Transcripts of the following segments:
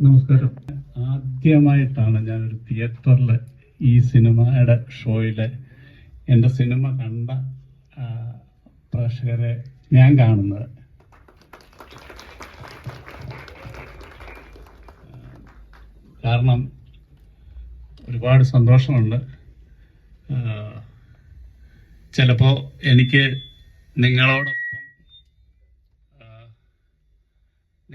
നമസ്കാരം. ആദ്യമായിട്ടാണ് ഞാനൊരു തിയേറ്ററിൽ ഈ സിനിമയുടെ ഷോയിൽ എൻ്റെ സിനിമ കണ്ട പ്രേക്ഷകരെ ഞാൻ കാണുന്നത്. കാരണം ഒരുപാട് സന്തോഷമുണ്ട്. ചിലപ്പോൾ എനിക്ക്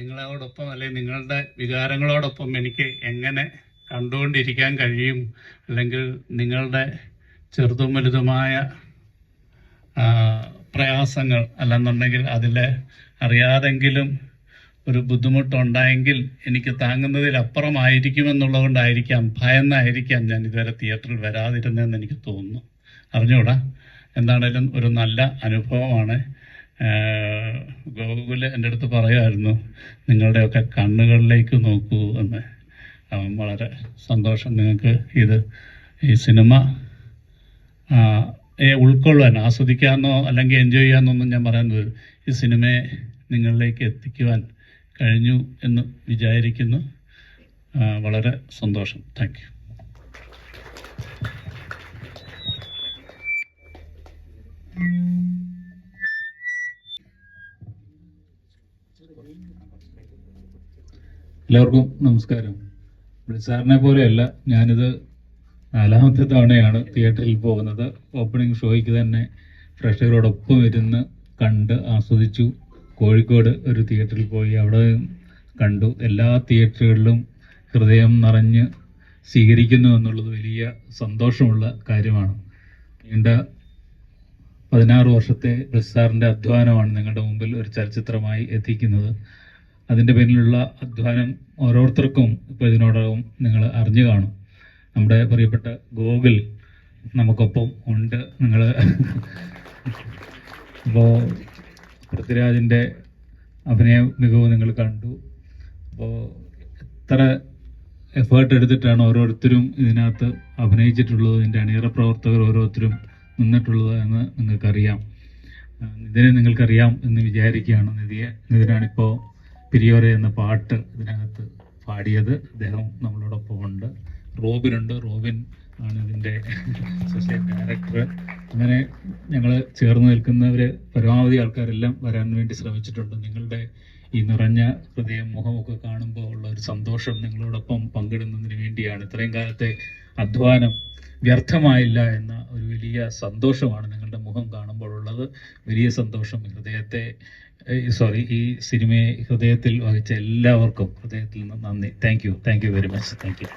നിങ്ങളോടൊപ്പം അല്ലെങ്കിൽ നിങ്ങളുടെ വികാരങ്ങളോടൊപ്പം എനിക്ക് എങ്ങനെ കണ്ടുകൊണ്ടിരിക്കാൻ കഴിയും, അല്ലെങ്കിൽ നിങ്ങളുടെ ചെറുതും വലുതുമായ പ്രയാസങ്ങൾ അല്ലെന്നുണ്ടെങ്കിൽ അതിലെ അറിയാതെങ്കിലും ഒരു ബുദ്ധിമുട്ടുണ്ടായെങ്കിൽ എനിക്ക് താങ്ങുന്നതിലപ്പുറമായിരിക്കുമെന്നുള്ളതുകൊണ്ടായിരിക്കാം, ഭയന്നായിരിക്കാം ഞാൻ ഇതുവരെ തിയേറ്ററിൽ വരാതിരുന്നതെന്ന് എനിക്ക് തോന്നുന്നു. അറിഞ്ഞൂടാ, എന്താണേലും ഒരു നല്ല അനുഭവമാണ്. ഗോകുൽ എൻ്റെ അടുത്ത് പറയുമായിരുന്നു, നിങ്ങളുടെയൊക്കെ കണ്ണുകളിലേക്ക് നോക്കൂ എന്ന്. വളരെ സന്തോഷം. നിങ്ങൾക്ക് ഈ സിനിമ ഉൾക്കൊള്ളാൻ, ആസ്വദിക്കാമെന്നോ അല്ലെങ്കിൽ എൻജോയ് ചെയ്യാമെന്നൊന്നും ഞാൻ പറയുന്നത്, ഈ സിനിമയെ നിങ്ങളിലേക്ക് എത്തിക്കുവാൻ കഴിഞ്ഞു എന്ന് വിചാരിക്കുന്നു. വളരെ സന്തോഷം. Thank you. എല്ലാവർക്കും നമസ്കാരം. സാറിനെ പോലെയല്ല, ഞാനിത് 4ാമത്തെ തവണയാണ് തിയേറ്ററിൽ പോകുന്നത്. ഓപ്പണിംഗ് ഷോയ്ക്ക് തന്നെ പ്രേക്ഷകരോടൊപ്പം ഇരുന്ന് കണ്ട് ആസ്വദിച്ചു. കോഴിക്കോട് ഒരു തിയേറ്ററിൽ പോയി അവിടെ കണ്ടു. എല്ലാ തിയേറ്ററുകളിലും ഹൃദയം നിറഞ്ഞ് സ്വീകരിക്കുന്നു എന്നുള്ളത് വലിയ സന്തോഷമുള്ള കാര്യമാണ്. നീണ്ട 16 വർഷത്തെ സാറിൻ്റെ അധ്വാനമാണ് നിങ്ങളുടെ മുമ്പിൽ ഒരു ചലച്ചിത്രമായി എത്തിക്കുന്നത്. അതിൻ്റെ പിന്നിലുള്ള അധ്വാനം ഓരോരുത്തർക്കും ഇപ്പോൾ ഇതിനോടകം നിങ്ങൾ അറിഞ്ഞു കാണും. നമ്മുടെ പ്രിയപ്പെട്ട ഗോകുൽ നമുക്കൊപ്പം ഉണ്ട്. നിങ്ങൾ അപ്പോൾ പൃഥ്വിരാജിൻ്റെ അഭിനയ മികവ് നിങ്ങൾ കണ്ടു. അപ്പോൾ എത്ര എഫേർട്ട് എടുത്തിട്ടാണ് ഓരോരുത്തരും ഇതിനകത്ത് അഭിനയിച്ചിട്ടുള്ളത്, ഇതിൻ്റെ അണിയറ പ്രവർത്തകർ ഓരോരുത്തരും നിന്നിട്ടുള്ളത് എന്ന് നിങ്ങൾക്കറിയാം. നിങ്ങൾക്കറിയാം എന്ന് വിചാരിക്കുകയാണ്. നിതിനാണിപ്പോൾ പിരിയോരെ എന്ന പാട്ട് ഇതിനകത്ത് പാടിയത്. അദ്ദേഹം നമ്മളോടൊപ്പം ഉണ്ട്. റോബിനുണ്ട്. റോബിൻ ആണ് ഇതിൻ്റെ അസോസിയേറ്റ് ഡയറക്ടർ. അങ്ങനെ ഞങ്ങൾ ചേർന്ന് നിൽക്കുന്നവർ പരമാവധി ആൾക്കാരെല്ലാം വരാൻ വേണ്ടി ശ്രമിച്ചിട്ടുണ്ട്. നിങ്ങളുടെ ഈ നിറഞ്ഞ ഹൃദയം, മുഖമൊക്കെ കാണുമ്പോൾ ഉള്ള ഒരു സന്തോഷം നിങ്ങളോടൊപ്പം പങ്കിടുന്നതിന് വേണ്ടിയാണ്. ഇത്രയും കാലത്തെ അധ്വാനം വ്യർത്ഥമായില്ല എന്ന ഒരു വലിയ സന്തോഷമാണ് നിങ്ങളുടെ മുഖം കാണുമ്പോൾ ഉള്ളത്. വലിയ സന്തോഷം. ഈ സിനിമയെ ഹൃദയത്തിൽ വഹിച്ച എല്ലാവർക്കും ഹൃദയത്തിൽ നിന്ന് നന്ദി. Thank you very much. Thank you.